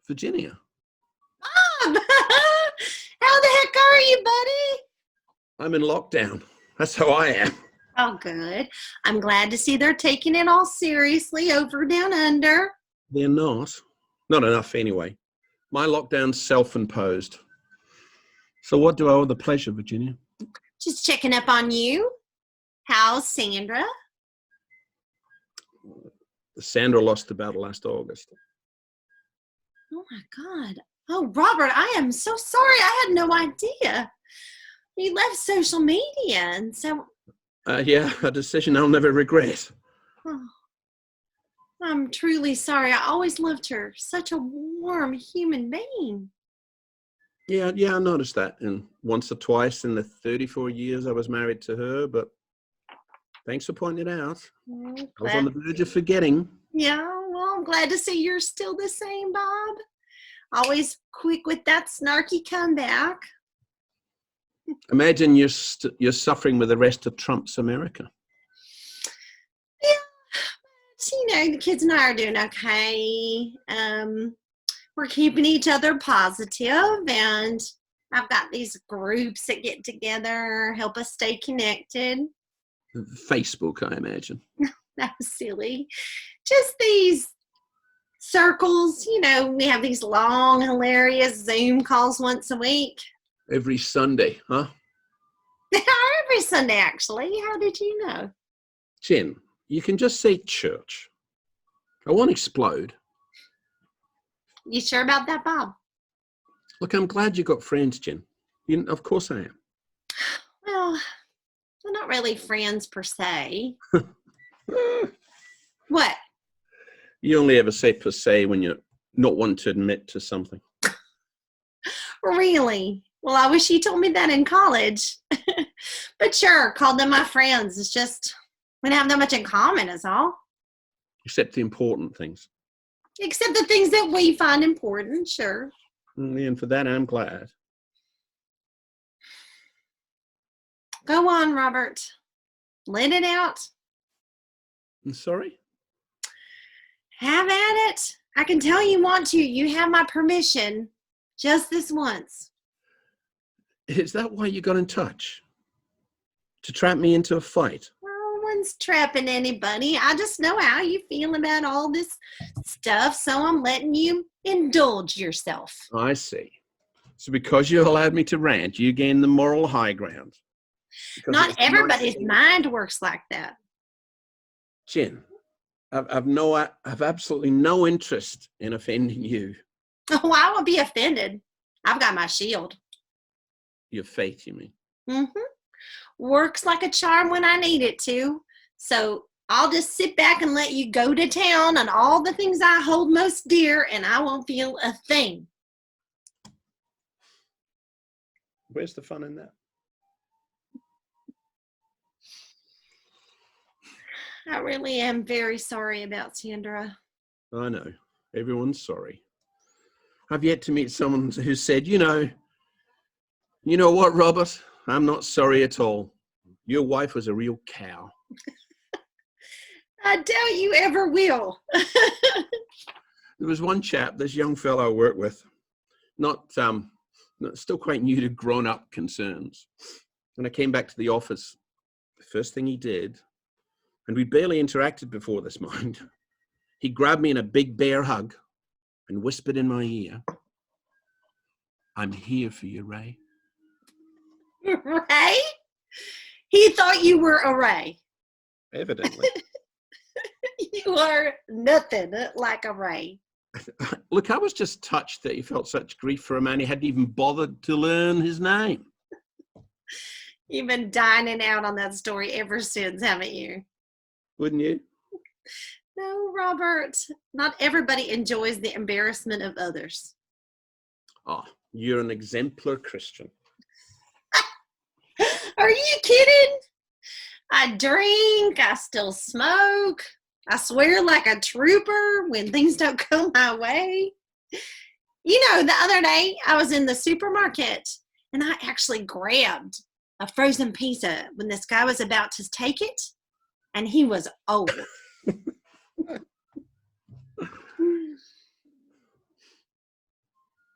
Virginia. Bob! How the heck are you, buddy? I'm in lockdown. That's how I am. Oh, good. I'm glad to see they're taking it all seriously over down under. They're not. Not enough, anyway. My lockdown's self-imposed. So what do I owe the pleasure, Virginia? Just checking up on you. How's Sandra? Sandra lost the battle last August. Oh, my God. Oh, Robert, I am so sorry. I had no idea. You left social media, and so... Yeah, a decision I'll never regret. Oh, I'm truly sorry. I always loved her. Such a warm human being. Yeah, I noticed that. And once or twice in the 34 years I was married to her, but thanks for pointing it out. I was on the verge of forgetting. Yeah, well, I'm glad to see you're still the same, Bob. Always quick with that snarky comeback. Imagine you're suffering with the rest of Trump's America. Yeah, the kids and I are doing okay. We're keeping each other positive, and I've got these groups that get together, help us stay connected. Facebook, I imagine. That was silly. Just these circles, we have these long, hilarious Zoom calls once a week. Every Sunday, huh? They are every Sunday, actually. How did you know? Jen, you can just say church. I won't explode. You sure about that, Bob? Look, I'm glad you got friends, Jen. Of course I am. Well, we're not really friends per se. What? You only ever say per se when you're not wanting to admit to something. Really? Well, I wish you told me that in college. But sure, call them my friends. It's just we don't have that much in common is all. Except the important things. Except the things that we find important, sure. And for that, I'm glad. Go on, Robert. Let it out. I'm sorry? Have at it. I can tell you want to. You have my permission. Just this once. Is that why you got in touch? To trap me into a fight? No one's trapping anybody. I just know how you feel about all this stuff, so I'm letting you indulge yourself. I see. So because you allowed me to rant, you gained the moral high ground. Not everybody's mind works like that. Jen, I've absolutely no interest in offending you. Oh, I won't be offended. I've got my shield. Your faith, you mean? Mm-hmm. Works like a charm when I need it to. So I'll just sit back and let you go to town on all the things I hold most dear, and I won't feel a thing. Where's the fun in that? I really am very sorry about Sandra. I know. Everyone's sorry. I've yet to meet someone who said, you know what, Robert? I'm not sorry at all. Your wife was a real cow. I doubt you ever will. There was one chap, this young fellow I worked with, still quite new to grown-up concerns. When I came back to the office, the first thing he did, and we barely interacted before this, mind, he grabbed me in a big bear hug and whispered in my ear, "I'm here for you, Ray." Ray? He thought you were a Ray. Evidently. You are nothing like a Ray. Look, I was just touched that he felt such grief for a man he hadn't even bothered to learn his name. You've been dining out on that story ever since, haven't you? Wouldn't you? No, Robert. Not everybody enjoys the embarrassment of others. Oh, you're an exemplar Christian. Are you kidding? I drink, I still smoke, I swear like a trooper when things don't go my way. The other day I was in the supermarket and I actually grabbed a frozen pizza when this guy was about to take it, and he was old.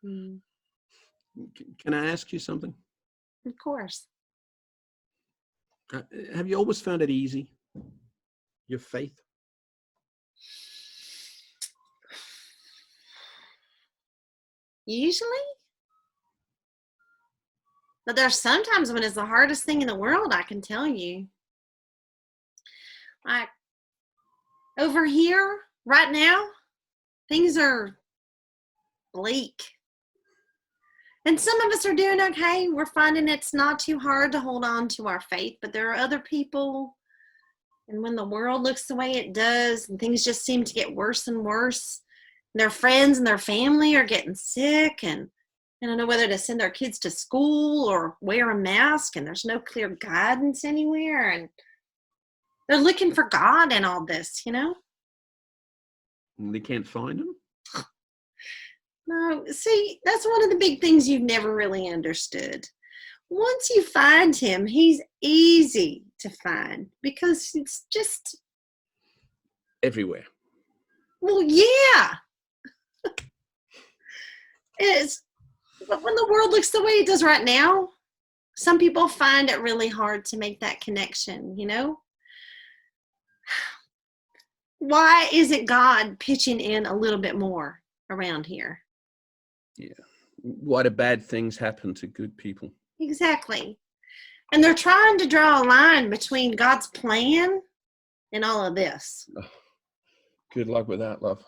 Mm, Can I ask you something? of course. Have you always found it easy, your faith? Usually. But there's sometimes when it's the hardest thing in the world, I can tell you. Like over here, right now, things are bleak. And some of us are doing okay. We're finding it's not too hard to hold on to our faith, but there are other people. And when the world looks the way it does, and things just seem to get worse and worse, and their friends and their family are getting sick, and I don't know whether to send their kids to school or wear a mask, and there's no clear guidance anywhere, and they're looking for God in all this, you know? And they can't find him? No, see, that's one of the big things you've never really understood. Once you find him, he's easy to find because it's just, Everywhere. well, yeah. It's, but when the world looks the way it does right now, some people find it really hard to make that connection, you know? Why isn't God pitching in a little bit more around here? Yeah. Why do bad things happen to good people? Exactly. And they're trying to draw a line between God's plan and all of this. Oh, good luck with that, love.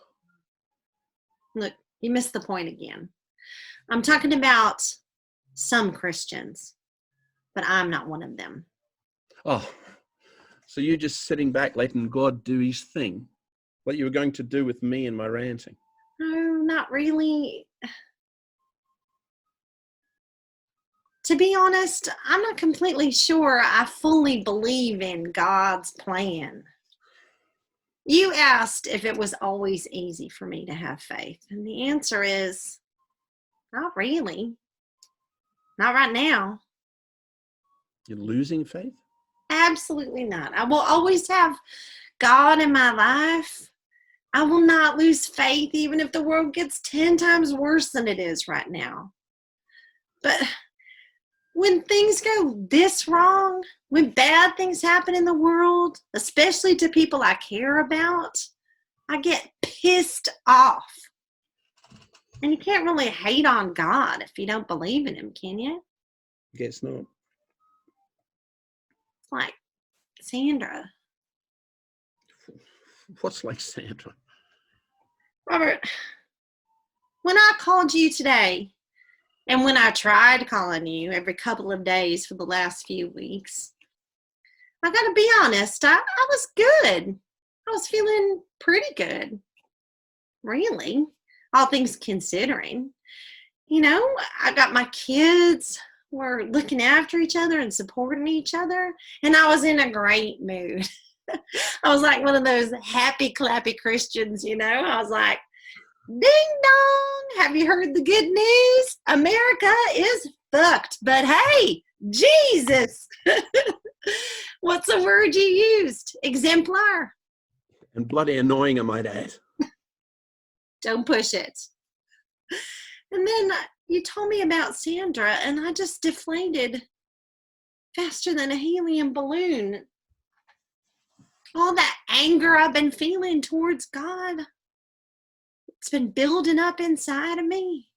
Look, you missed the point again. I'm talking about some Christians, but I'm not one of them. Oh, so you're just sitting back letting God do his thing, like you were going to do with me and my ranting? No, not really. To be honest, I'm not completely sure I fully believe in God's plan. You asked if it was always easy for me to have faith, and the answer is not really. Not right now. You're losing faith? Absolutely not. I will always have God in my life. I will not lose faith even if the world gets 10 times worse than it is right now. But when things go this wrong, when bad things happen in the world, especially to people I care about, I get pissed off. And you can't really hate on God if you don't believe in him, can you? Guess not. It's like Sandra. What's like Sandra? Robert, when I called you today, and when I tried calling you every couple of days for the last few weeks, I gotta be honest, I was good. I was feeling pretty good, really, all things considering. You know, I got my kids, we're looking after each other and supporting each other, and I was in a great mood. I was like one of those happy, clappy Christians, you know? I was like, ding dong, have you heard the good news? America is fucked, but hey, Jesus. What's the word you used? Exemplar. And bloody annoying, I might add. Don't push it. And then you told me about Sandra, and I just deflated faster than a helium balloon. All that anger I've been feeling towards God, it's been building up inside of me.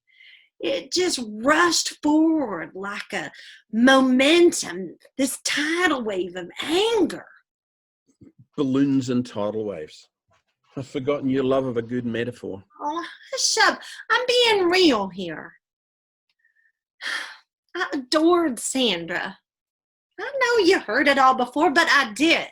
It just rushed forward like a momentum, this tidal wave of anger. Balloons and tidal waves. I've forgotten your love of a good metaphor. Oh, hush up. I'm being real here. I adored Sandra. I know you heard it all before, but I did.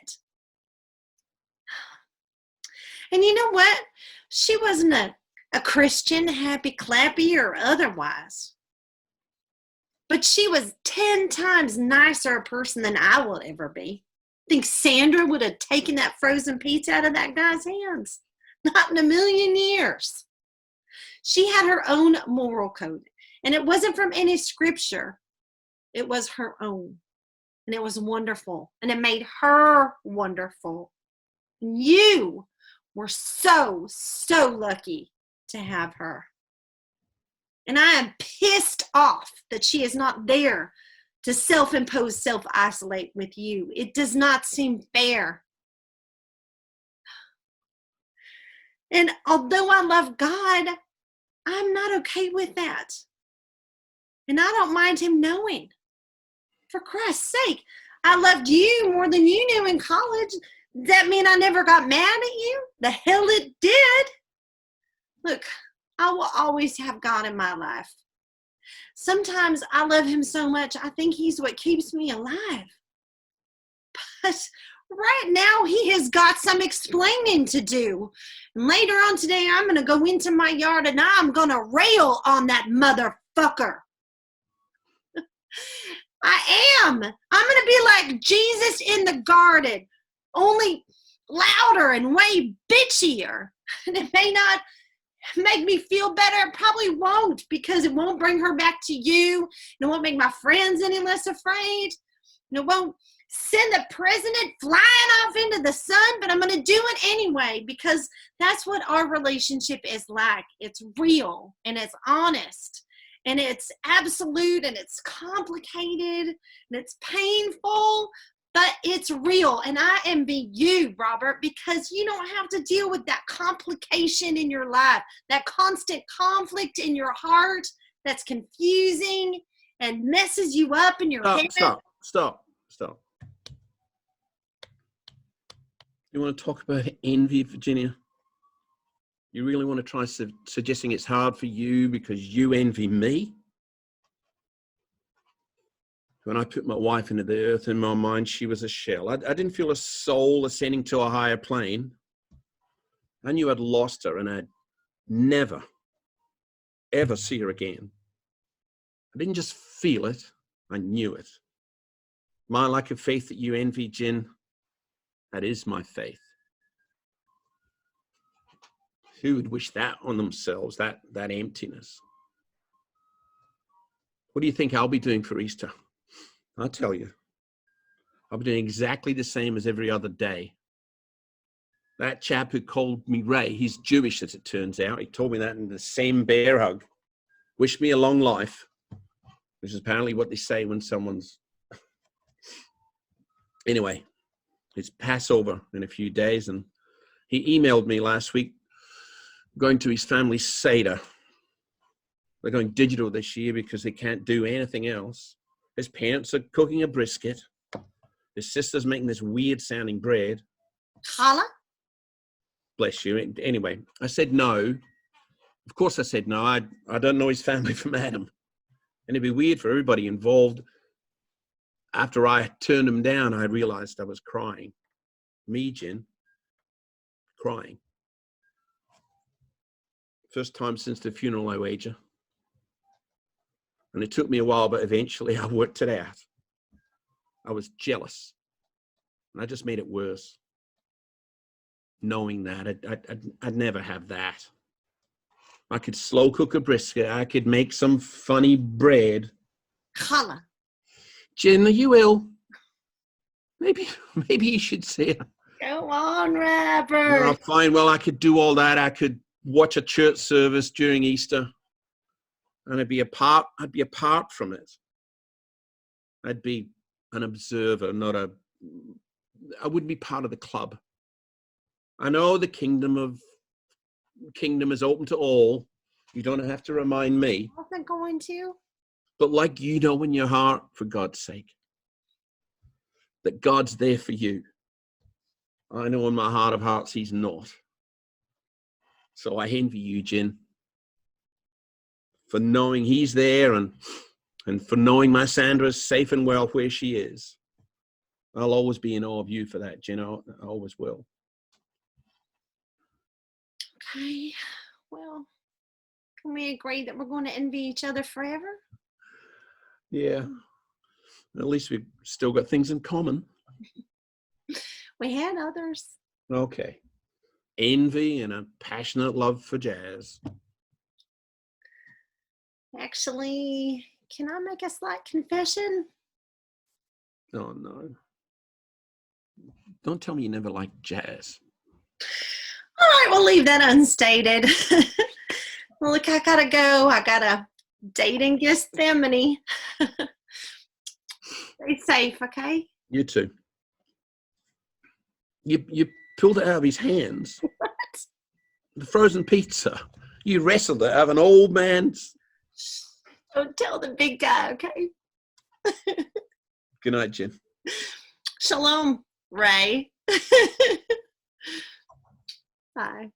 And you know what? She wasn't a Christian, happy, clappy, or otherwise. But she was 10 times nicer a person than I will ever be. Think Sandra would have taken that frozen pizza out of that guy's hands? Not in a million years. She had her own moral code, and it wasn't from any scripture. It was her own, and it was wonderful, and it made her wonderful. You were so, so lucky to have her. And I am pissed off that she is not there to self-impose, self-isolate with you. It does not seem fair. And although I love God, I'm not okay with that. And I don't mind him knowing. For Christ's sake, I loved you more than you knew in college. Does that mean I never got mad at you? The hell it did. Look, I will always have God in my life. Sometimes I love him so much, I think he's what keeps me alive. But right now, he has got some explaining to do. And later on today, I'm going to go into my yard and I'm going to rail on that motherfucker. I am. I'm going to be like Jesus in the garden, only louder and way bitchier. And it may not make me feel better. It probably won't, because it won't bring her back to you. And it won't make my friends any less afraid. And it won't send the president flying off into the sun, but I'm going to do it anyway, because that's what our relationship is like. It's real and it's honest and it's absolute and it's complicated and it's painful, but it's real. And I envy you, Robert, because you don't have to deal with that complication in your life, that constant conflict in your heart that's confusing and messes you up in your head. Stop. You want to talk about envy, Virginia? You really want to try suggesting it's hard for you because you envy me? When I put my wife into the earth, in my mind, she was a shell. I didn't feel a soul ascending to a higher plane. I knew I'd lost her and I'd never, ever see her again. I didn't just feel it, I knew it. My lack of faith that you envy, Jen, that is my faith. Who would wish that on themselves, that emptiness? What do you think I'll be doing for Easter? I'll tell you. I'll be doing exactly the same as every other day. That chap who called me Ray, he's Jewish as it turns out. He told me that in the same bear hug. Wished me a long life, which is apparently what they say when someone's... Anyway, it's Passover in a few days, and he emailed me last week going to his family's Seder. They're going digital this year because they can't do anything else. His parents are cooking a brisket. His sister's making this weird sounding bread. Challah? Bless you. Anyway, I said no. Of course I said no. I don't know his family from Adam. And it'd be weird for everybody involved. After I turned him down, I realized I was crying. Me, Jen, crying. First time since the funeral, I wager. And it took me a while, but eventually I worked it out. I was jealous. And I just made it worse. Knowing that, I'd never have that. I could slow cook a brisket. I could make some funny bread. Challah. Jen, are you ill? Maybe you should see her. Go on, Robert. Oh, fine. Well, I could do all that. I could watch a church service during Easter, and I'd be apart from it. I'd be an observer, I wouldn't be part of the club. I know the kingdom is open to all. You don't have to remind me. I wasn't going to. But like you know in your heart, for God's sake, that God's there for you. I know in my heart of hearts he's not. So I envy you, Jen, for knowing he's there and for knowing my Sandra's safe and well where she is. I'll always be in awe of you for that, Jen. I always will. Okay, well, can we agree that we're going to envy each other forever? Yeah. At least we've still got things in common. We had others. Okay. Envy and a passionate love for jazz. Actually, can I make a slight confession? Oh, no. Don't tell me you never liked jazz. All right, we'll leave that unstated. Well, look, I gotta go. I gotta Dating Gethsemane. Stay safe, okay? You too. You pulled it out of his hands. What? The frozen pizza. You wrestled it out of an old man's. Don't tell the big guy, okay? Good night, Jen. Shalom, Ray. Bye.